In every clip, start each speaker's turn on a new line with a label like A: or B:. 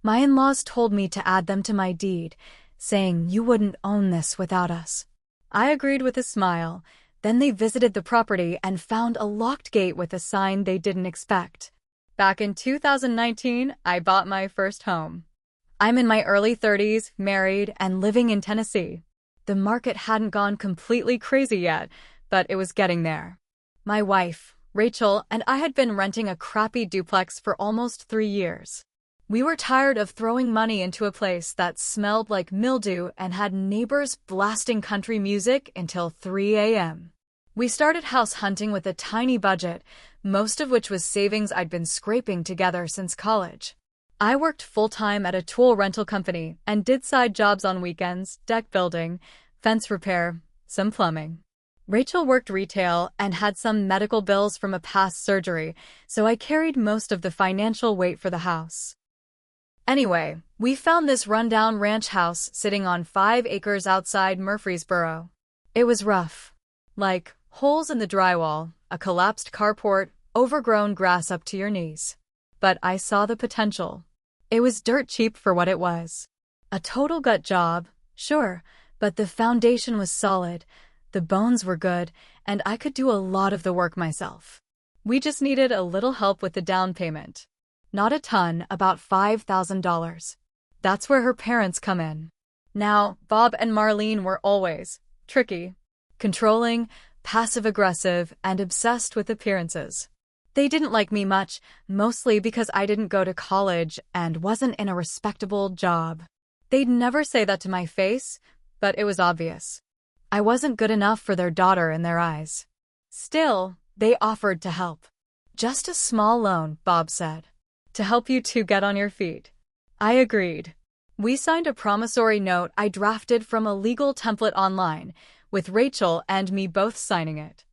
A: My in-laws told me to add them to my deed, saying you wouldn't own this without us. I agreed with a smile. Then they visited the property and found a locked gate with a sign they didn't expect. Back in 2019, I bought my first home. I'm in my early 30s, married, and living in Tennessee. The market hadn't gone completely crazy yet, but it was getting there. My wife, Rachel, and I had been renting a crappy duplex for almost 3 years. We were tired of throwing money into a place that smelled like mildew and had neighbors blasting country music until 3 a.m. We started house hunting with a tiny budget, most of which was savings I'd been scraping together since college. I worked full-time at a tool rental company and did side jobs on weekends, deck building, fence repair, some plumbing. Rachel worked retail and had some medical bills from a past surgery, so I carried most of the financial weight for the house. Anyway, we found this rundown ranch house sitting on 5 acres outside Murfreesboro. It was rough. Like, holes in the drywall, a collapsed carport, overgrown grass up to your knees. But I saw the potential. It was dirt cheap for what it was. A total gut job, sure, but the foundation was solid, the bones were good, and I could do a lot of the work myself. We just needed a little help with the down payment. Not a ton, about $5,000. That's where her parents come in. Now, Bob and Marlene were always tricky, controlling, passive-aggressive, and obsessed with appearances. They didn't like me much, mostly because I didn't go to college and wasn't in a respectable job. They'd never say that to my face, but it was obvious. I wasn't good enough for their daughter in their eyes. Still, they offered to help. Just a small loan, Bob said. To help you two get on your feet. I agreed. We signed a promissory note I drafted from a legal template online, with Rachel and me both signing it.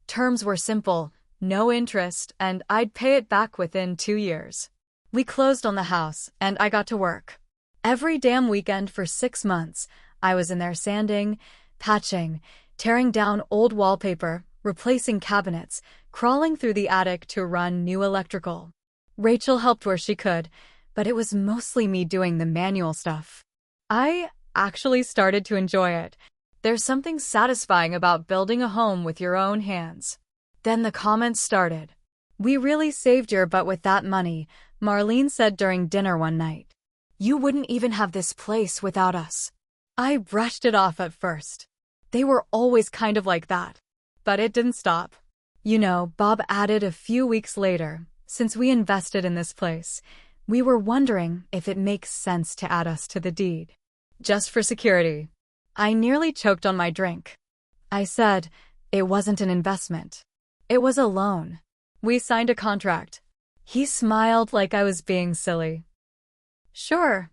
A: Terms were simple. No interest, and I'd pay it back within 2 years. We closed on the house, and I got to work. Every damn weekend for 6 months, I was in there sanding, patching, tearing down old wallpaper, replacing cabinets, crawling through the attic to run new electrical. Rachel helped where she could, but it was mostly me doing the manual stuff. I actually started to enjoy it. There's something satisfying about building a home with your own hands. Then the comments started. We really saved your butt with that money, Marlene said during dinner one night. You wouldn't even have this place without us. I brushed it off at first. They were always kind of like that. But it didn't stop. You know, Bob added a few weeks later, since we invested in this place, we were wondering if it makes sense to add us to the deed. Just for security. I nearly choked on my drink. I said, it wasn't an investment. It was a loan. We signed a contract. He smiled like I was being silly. Sure,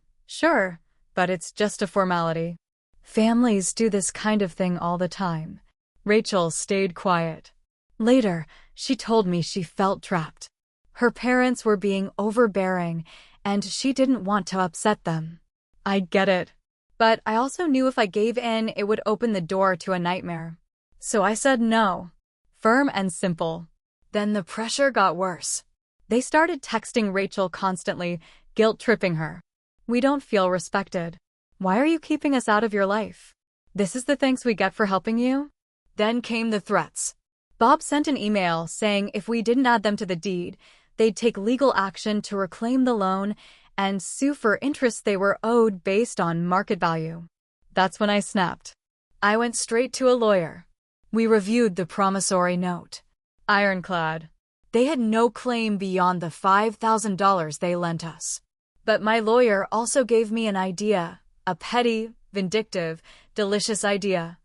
A: but it's just a formality. Families do this kind of thing all the time. Rachel stayed quiet. Later, she told me she felt trapped. Her parents were being overbearing, and she didn't want to upset them. I get it. But I also knew if I gave in, it would open the door to a nightmare. So I said no. Firm and simple. Then the pressure got worse. They started texting Rachel constantly, guilt-tripping her. We don't feel respected. Why are you keeping us out of your life? This is the thanks we get for helping you? Then came the threats. Bob sent an email saying if we didn't add them to the deed, they'd take legal action to reclaim the loan and sue for interest they were owed based on market value. That's when I snapped. I went straight to a lawyer. We reviewed the promissory note. Ironclad. They had no claim beyond the $5,000 they lent us. But my lawyer also gave me an idea, a petty, vindictive, delicious idea.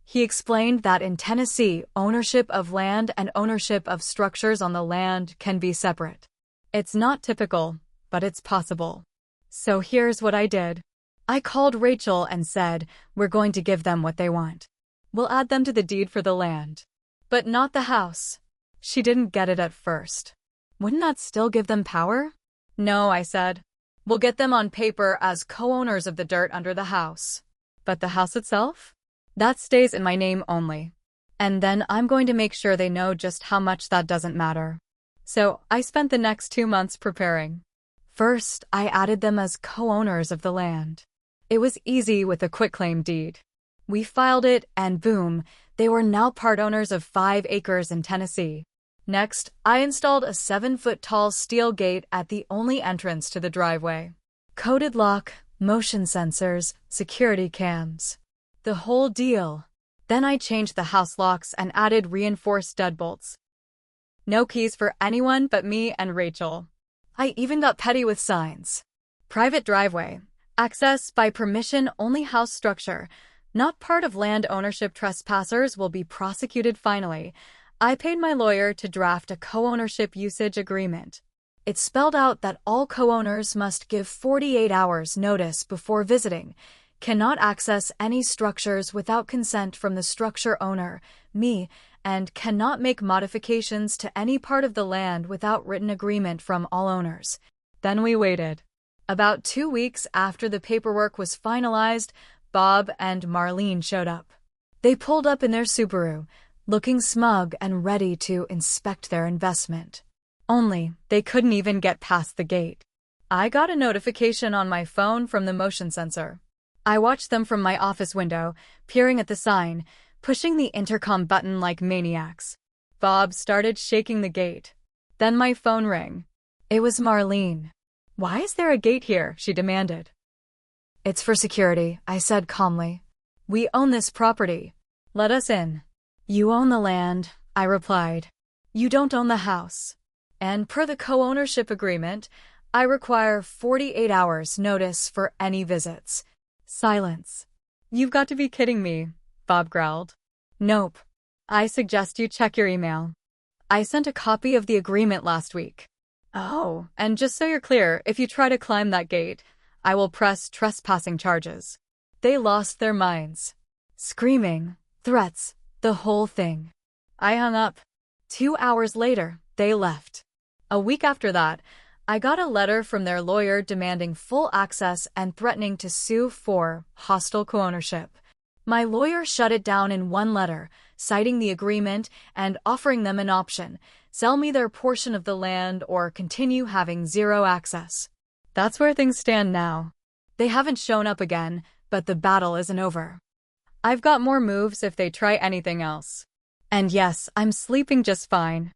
A: He explained that in Tennessee, ownership of land and ownership of structures on the land can be separate. It's not typical, but it's possible. So here's what I did. I called Rachel and said, we're going to give them what they want. We'll add them to the deed for the land. But not the house. She didn't get it at first. Wouldn't that still give them power? No, I said. We'll get them on paper as co-owners of the dirt under the house. But the house itself? That stays in my name only. And then I'm going to make sure they know just how much that doesn't matter. So I spent the next 2 months preparing. First, I added them as co-owners of the land. It was easy with a quitclaim deed. We filed it, and boom, they were now part owners of 5 acres in Tennessee. Next, I installed a 7-foot-tall steel gate at the only entrance to the driveway. Coded lock, motion sensors, security cams. The whole deal. Then I changed the house locks and added reinforced deadbolts. No keys for anyone but me and Rachel. I even got petty with signs. Private driveway. Access by permission only house structure. Not part of land ownership. Trespassers will be prosecuted. Finally, I paid my lawyer to draft a co-ownership usage agreement. It spelled out that all co-owners must give 48 hours notice before visiting, cannot access any structures without consent from the structure owner, me, and cannot make modifications to any part of the land without written agreement from all owners. Then we waited. About 2 weeks after the paperwork was finalized, Bob and Marlene showed up. They pulled up in their Subaru, looking smug and ready to inspect their investment. Only, they couldn't even get past the gate. I got a notification on my phone from the motion sensor. I watched them from my office window, peering at the sign, pushing the intercom button like maniacs. Bob started shaking the gate. Then my phone rang. It was Marlene. "Why is there a gate here?" she demanded. "It's for security," I said calmly. "We own this property. Let us in." "You own the land," I replied. "You don't own the house. And per the co-ownership agreement, I require 48 hours notice for any visits." Silence. "You've got to be kidding me," Bob growled. "Nope. I suggest you check your email. I sent a copy of the agreement last week." "Oh, and just so you're clear, if you try to climb that gate, I will press trespassing charges." They lost their minds. Screaming, threats, the whole thing. I hung up. 2 hours later, they left. A week after that, I got a letter from their lawyer demanding full access and threatening to sue for hostile co-ownership. My lawyer shut it down in one letter, citing the agreement and offering them an option: sell me their portion of the land or continue having zero access. That's where things stand now. They haven't shown up again, but the battle isn't over. I've got more moves if they try anything else. And yes, I'm sleeping just fine.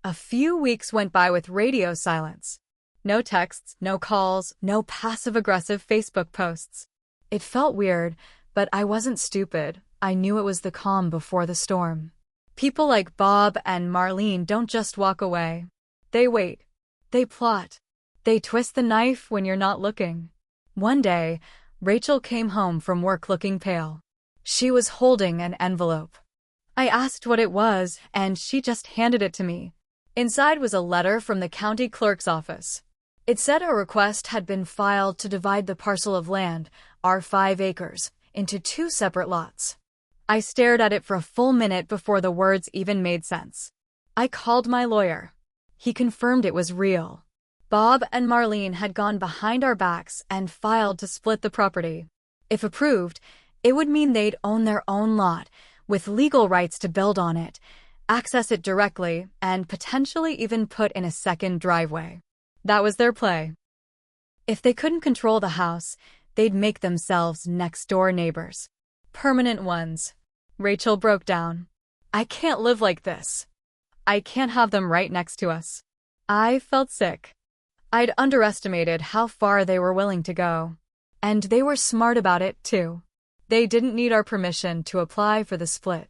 A: A few weeks went by with radio silence. No texts, no calls, no passive-aggressive Facebook posts. It felt weird, but I wasn't stupid. I knew it was the calm before the storm. People like Bob and Marlene don't just walk away. They wait. They plot. They twist the knife when you're not looking. One day, Rachel came home from work looking pale. She was holding an envelope. I asked what it was, and she just handed it to me. Inside was a letter from the county clerk's office. It said a request had been filed to divide the parcel of land, our 5 acres, into 2 separate lots. I stared at it for a full minute before the words even made sense. I called my lawyer. He confirmed it was real. Bob and Marlene had gone behind our backs and filed to split the property. If approved, it would mean they'd own their own lot, with legal rights to build on it, access it directly, and potentially even put in a second driveway. That was their play. If they couldn't control the house, they'd make themselves next-door neighbors. Permanent ones. Rachel broke down. "I can't live like this. I can't have them right next to us." I felt sick. I'd underestimated how far they were willing to go. And they were smart about it, too. They didn't need our permission to apply for the split.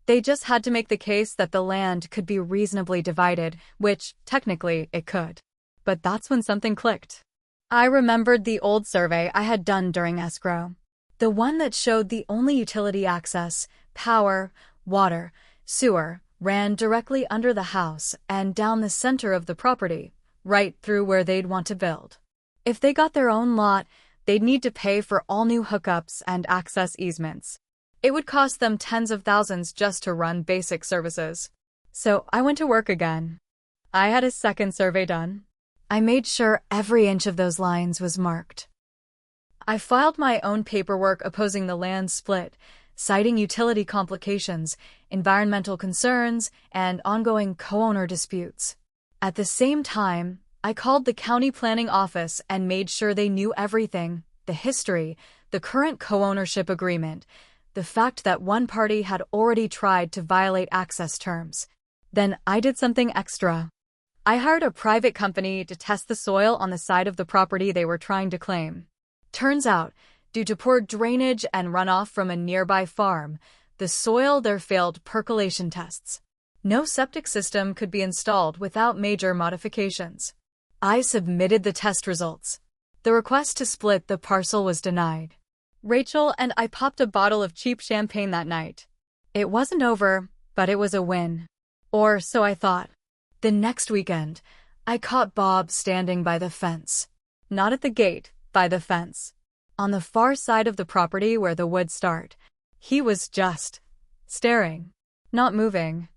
A: They just had to make the case that the land could be reasonably divided, which, technically, it could. But that's when something clicked. I remembered the old survey I had done during escrow. The one that showed the only utility access, power, water, sewer, ran directly under the house and down the center of the property, right through where they'd want to build. If they got their own lot, they'd need to pay for all new hookups and access easements. It would cost them tens of thousands just to run basic services. So I went to work again. I had a second survey done. I made sure every inch of those lines was marked. I filed my own paperwork opposing the land split, citing utility complications, environmental concerns, and ongoing co-owner disputes. At the same time, I called the county planning office and made sure they knew everything, the history, the current co-ownership agreement, the fact that one party had already tried to violate access terms. Then I did something extra. I hired a private company to test the soil on the side of the property they were trying to claim. Turns out, due to poor drainage and runoff from a nearby farm, the soil there failed percolation tests. No septic system could be installed without major modifications. I submitted the test results. The request to split the parcel was denied. Rachel and I popped a bottle of cheap champagne that night. It wasn't over, but it was a win. Or so I thought. The next weekend, I caught Bob standing by the fence. Not at the gate, by the fence. On the far side of the property where the woods start. He was just staring, not moving,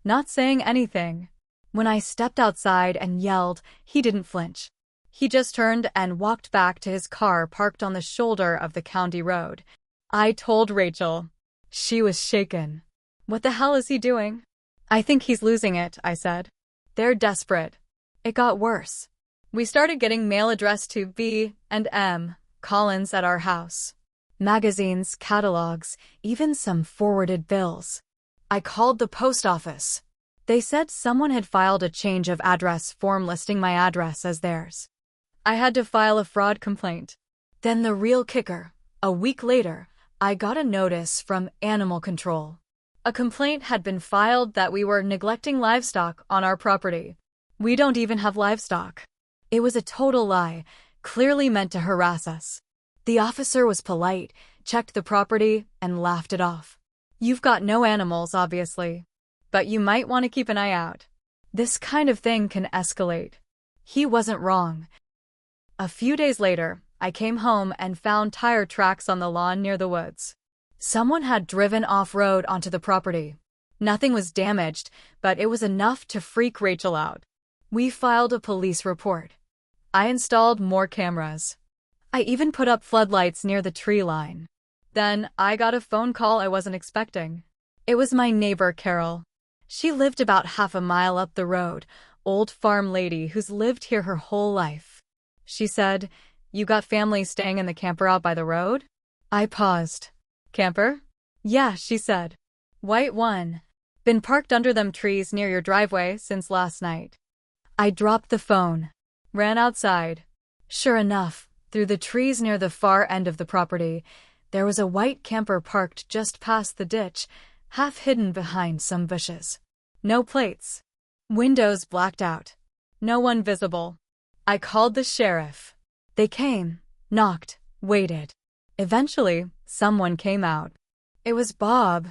A: not saying anything. When I stepped outside and yelled, he didn't flinch. He just turned and walked back to his car parked on the shoulder of the county road. I told Rachel. She was shaken. What the hell is he doing? I think he's losing it, I said. They're desperate. It got worse. We started getting mail addressed to V and M Collins at our house. Magazines, catalogs, even some forwarded bills. I called the post office. They said someone had filed a change of address form listing my address as theirs. I had to file a fraud complaint. Then the real kicker. A week later, I got a notice from Animal Control. A complaint had been filed that we were neglecting livestock on our property. We don't even have livestock. It was a total lie, clearly meant to harass us. The officer was polite, checked the property, and laughed it off. You've got no animals, obviously. But you might want to keep an eye out. This kind of thing can escalate. He wasn't wrong. A few days later, I came home and found tire tracks on the lawn near the woods. Someone had driven off-road onto the property. Nothing was damaged, but it was enough to freak Rachel out. We filed a police report. I installed more cameras. I even put up floodlights near the tree line. Then I got a phone call I wasn't expecting. It was my neighbor, Carol. She lived about half a mile up the road, old farm lady who's lived here her whole life. She said, "You got family staying in the camper out by the road?" I paused. "Camper?" "Yeah," she said. "White one. Been parked under them trees near your driveway since last night." I dropped the phone. Ran outside. Sure enough, through the trees near the far end of the property, there was a white camper parked just past the ditch, half hidden behind some bushes. No plates. Windows blacked out. No one visible. I called the sheriff. They came, knocked, waited. Eventually, someone came out. It was Bob.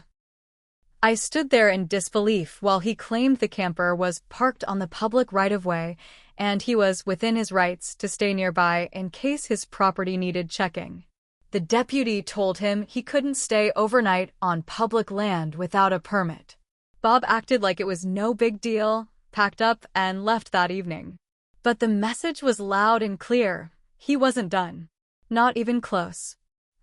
A: I stood there in disbelief while he claimed the camper was parked on the public right-of-way and he was within his rights to stay nearby in case his property needed checking. The deputy told him he couldn't stay overnight on public land without a permit. Bob acted like it was no big deal, packed up, and left that evening. But the message was loud and clear. He wasn't done. Not even close.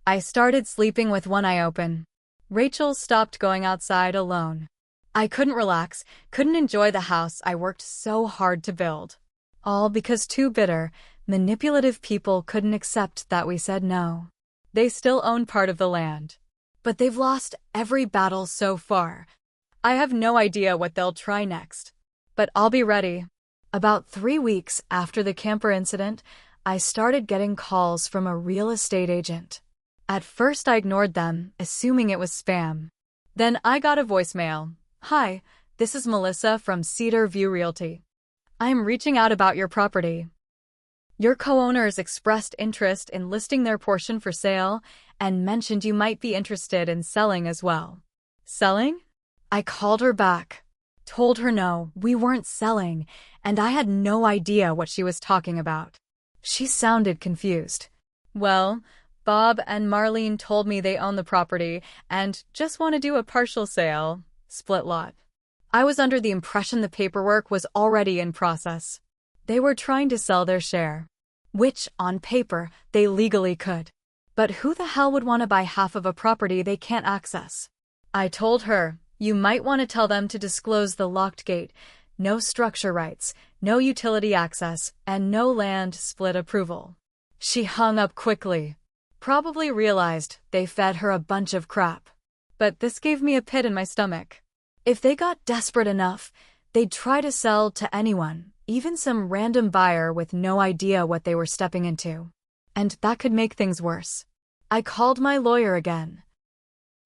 A: I started sleeping with one eye open. Rachel stopped going outside alone. I couldn't relax, couldn't enjoy the house I worked so hard to build. All because two bitter, manipulative people couldn't accept that we said no. They still own part of the land. But they've lost every battle so far. I have no idea what they'll try next. But I'll be ready. About 3 weeks after the camper incident, I started getting calls from a real estate agent. At first I ignored them, assuming it was spam. Then I got a voicemail. "Hi, this is Melissa from Cedar View Realty. I am reaching out about your property. Your co-owners expressed interest in listing their portion for sale and mentioned you might be interested in selling as well." Selling? I called her back. Told her no, we weren't selling, and I had no idea what she was talking about. She sounded confused. "Well, Bob and Marlene told me they own the property and just want to do a partial sale, split lot." I was under the impression the paperwork was already in process. They were trying to sell their share, which, on paper, they legally could. But who the hell would want to buy half of a property they can't access? I told her, "You might want to tell them to disclose the locked gate, No structure rights, no utility access, and no land split approval. She hung up quickly. Probably realized they fed her a bunch of crap. But this gave me a pit in my stomach. If they got desperate enough, they'd try to sell to anyone, even some random buyer with no idea what they were stepping into. And that could make things worse. I called my lawyer again.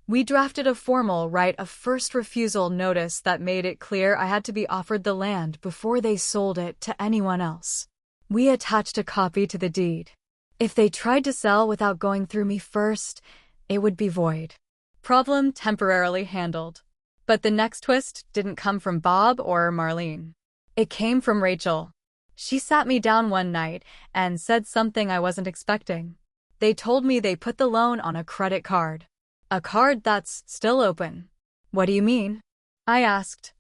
A: We drafted a formal right of first refusal notice that made it clear I had to be offered the land before they sold it to anyone else. We attached a copy to the deed. If they tried to sell without going through me first, it would be void. Problem temporarily handled. But the next twist didn't come from Bob or Marlene. It came from Rachel. She sat me down one night and said something I wasn't expecting. They told me they put the loan on a credit card. A card that's still open. What do you mean? I asked.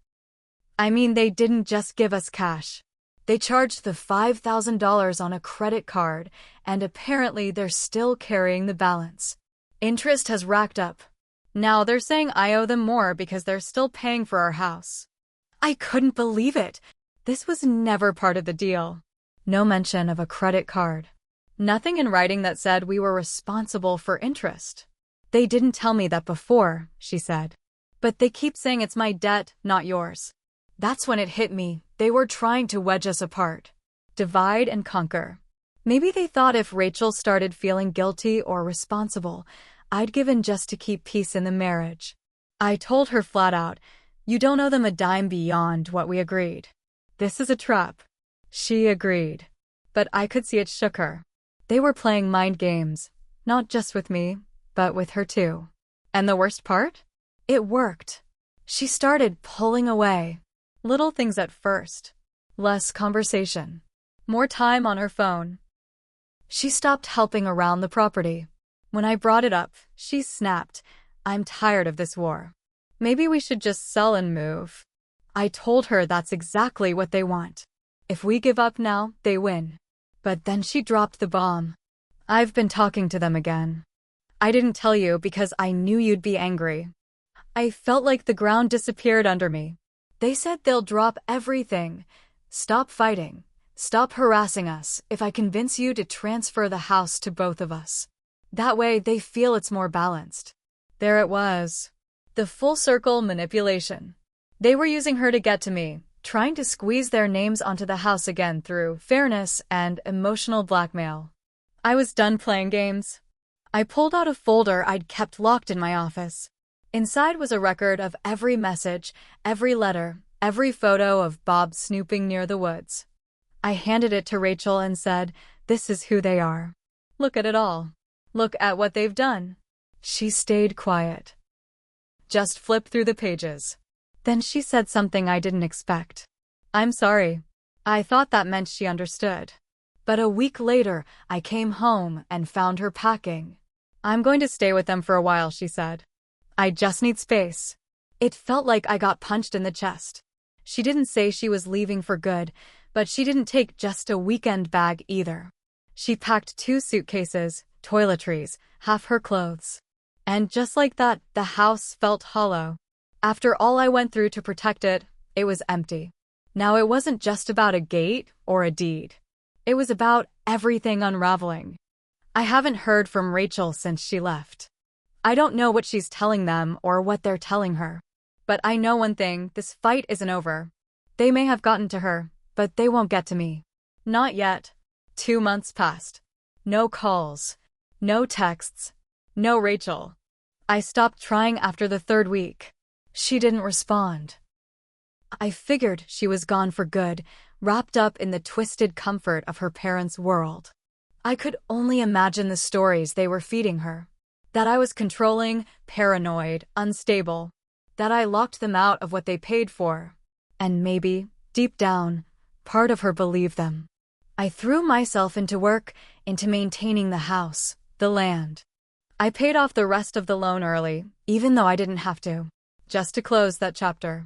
A: I mean, they didn't just give us cash. They charged the $5,000 on a credit card, and apparently they're still carrying the balance. Interest has racked up. Now they're saying I owe them more because they're still paying for our house. I couldn't believe it. This was never part of the deal. No mention of a credit card. Nothing in writing that said we were responsible for interest. They didn't tell me that before, she said. But they keep saying it's my debt, not yours. That's when it hit me. They were trying to wedge us apart. Divide and conquer. Maybe they thought if Rachel started feeling guilty or responsible, I'd give in just to keep peace in the marriage. I told her flat out, you don't owe them a dime beyond what we agreed. This is a trap. She agreed. But I could see it shook her. They were playing mind games, not just with me, but with her too. And the worst part? It worked. She started pulling away. Little things at first. Less conversation. More time on her phone. She stopped helping around the property. When I brought it up, she snapped, I'm tired of this war. Maybe we should just sell and move. I told her that's exactly what they want. If we give up now, they win. But then she dropped the bomb. I've been talking to them again. I didn't tell you because I knew you'd be angry. I felt like the ground disappeared under me. They said they'll drop everything. Stop fighting. Stop harassing us if I convince you to transfer the house to both of us. That way they feel it's more balanced. There it was. The full circle manipulation. They were using her to get to me, trying to squeeze their names onto the house again through fairness and emotional blackmail. I was done playing games. I pulled out a folder I'd kept locked in my office. Inside was a record of every message, every letter, every photo of Bob snooping near the woods. I handed it to Rachel and said, this is who they are. Look at it all. Look at what they've done. She stayed quiet. Just flip through the pages. Then she said something I didn't expect. I'm sorry. I thought that meant she understood. But a week later, I came home and found her packing. I'm going to stay with them for a while, she said. I just need space. It felt like I got punched in the chest. She didn't say she was leaving for good, but she didn't take just a weekend bag either. She packed 2 suitcases, toiletries, half her clothes. And just like that, the house felt hollow. After all I went through to protect it, it was empty. Now it wasn't just about a gate or a deed. It was about everything unraveling. I haven't heard from Rachel since she left. I don't know what she's telling them or what they're telling her. But I know one thing, this fight isn't over. They may have gotten to her, but they won't get to me. Not yet. 2 months passed. No calls. No texts. No Rachel. I stopped trying after the 3rd week. She didn't respond. I figured she was gone for good, wrapped up in the twisted comfort of her parents' world. I could only imagine the stories they were feeding her. That I was controlling, paranoid, unstable. That I locked them out of what they paid for. And maybe, deep down, part of her believed them. I threw myself into work, into maintaining the house, the land. I paid off the rest of the loan early, even though I didn't have to. Just to close that chapter.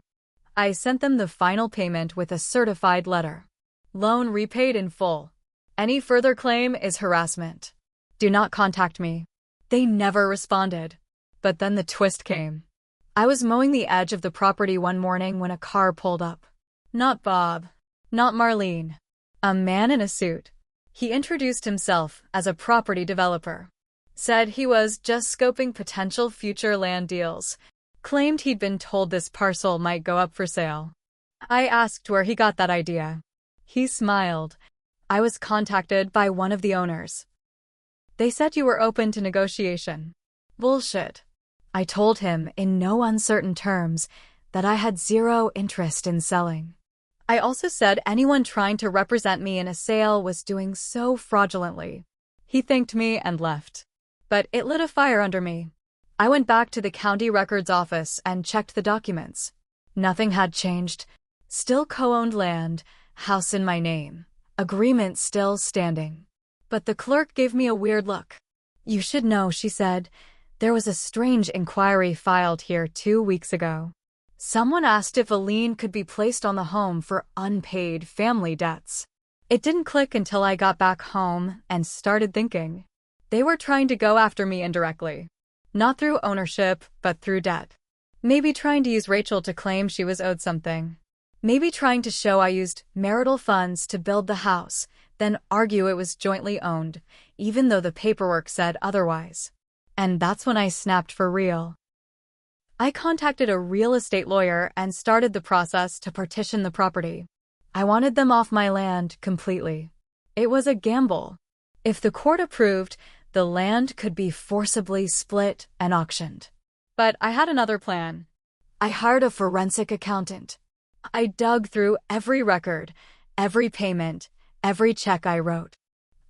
A: I sent them the final payment with a certified letter. Loan repaid in full. Any further claim is harassment. Do not contact me. They never responded. But then the twist came. I was mowing the edge of the property one morning when a car pulled up. Not Bob. Not Marlene. A man in a suit. He introduced himself as a property developer. Said he was just scoping potential future land deals. Claimed he'd been told this parcel might go up for sale. I asked where he got that idea. He smiled. I was contacted by one of the owners. They said you were open to negotiation. Bullshit. I told him in no uncertain terms that I had zero interest in selling. I also said anyone trying to represent me in a sale was doing so fraudulently. He thanked me and left. But it lit a fire under me. I went back to the county records office and checked the documents. Nothing had changed. Still co-owned land, house in my name, agreement still standing. But the clerk gave me a weird look. You should know, she said. There was a strange inquiry filed here 2 weeks ago. Someone asked if a lien could be placed on the home for unpaid family debts. It didn't click until I got back home and started thinking. They were trying to go after me indirectly. Not through ownership, but through debt. Maybe trying to use Rachel to claim she was owed something. Maybe trying to show I used marital funds to build the house, then argue it was jointly owned, even though the paperwork said otherwise. And that's when I snapped for real. I contacted a real estate lawyer and started the process to partition the property. I wanted them off my land completely. It was a gamble. If the court approved, the land could be forcibly split and auctioned. But I had another plan. I hired a forensic accountant. I dug through every record, every payment, every check I wrote.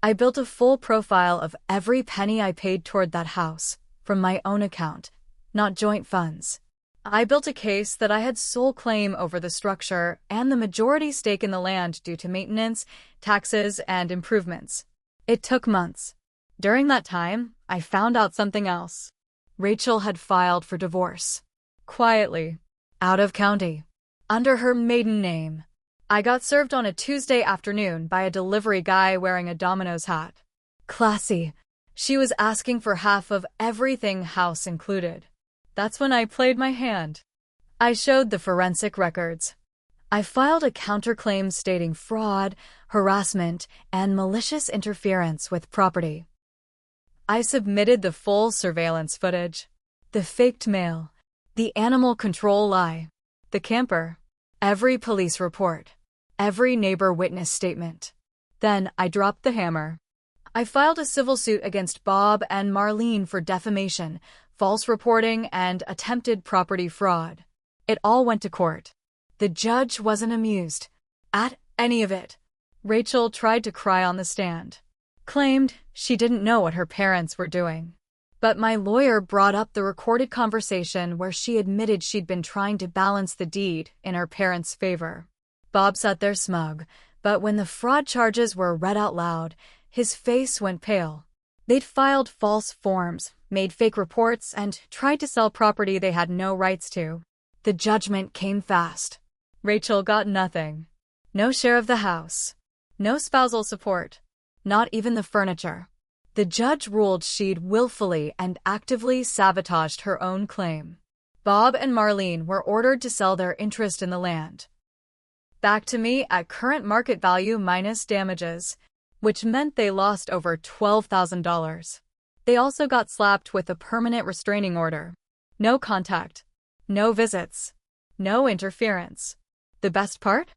A: I built a full profile of every penny I paid toward that house, from my own account, not joint funds. I built a case that I had sole claim over the structure and the majority stake in the land due to maintenance, taxes, and improvements. It took months. During that time, I found out something else. Rachel had filed for divorce. Quietly. Out of county. Under her maiden name. I got served on a Tuesday afternoon by a delivery guy wearing a Domino's hat. Classy. She was asking for half of everything, house included. That's when I played my hand. I showed the forensic records. I filed a counterclaim stating fraud, harassment, and malicious interference with property. I submitted the full surveillance footage, the faked mail, the animal control lie, the camper, every police report, every neighbor witness statement. Then I dropped the hammer. I filed a civil suit against Bob and Marlene for defamation, false reporting, and attempted property fraud. It all went to court. The judge wasn't amused at any of it. Rachel tried to cry on the stand. Claimed she didn't know what her parents were doing. But my lawyer brought up the recorded conversation where she admitted she'd been trying to balance the deed in her parents' favor. Bob sat there smug, but when the fraud charges were read out loud, his face went pale. They'd filed false forms, made fake reports, and tried to sell property they had no rights to. The judgment came fast. Rachel got nothing. No share of the house. No spousal support. Not even the furniture. The judge ruled she'd willfully and actively sabotaged her own claim. Bob and Marlene were ordered to sell their interest in the land. Back to me at current market value minus damages, which meant they lost over $12,000. They also got slapped with a permanent restraining order. No contact. No visits. No interference. The best part?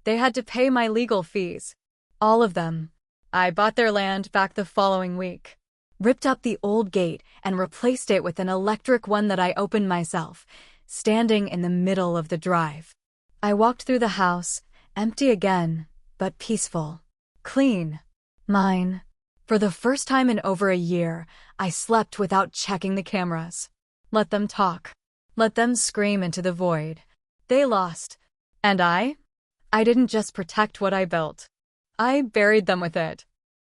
A: They had to pay my legal fees. All of them. I bought their land back the following week. Ripped up the old gate and replaced it with an electric one that I opened myself, standing in the middle of the drive. I walked through the house, empty again, but peaceful. Clean. Mine. For the first time in over a year, I slept without checking the cameras. Let them talk. Let them scream into the void. They lost. And I didn't just protect what I built. I buried them with it.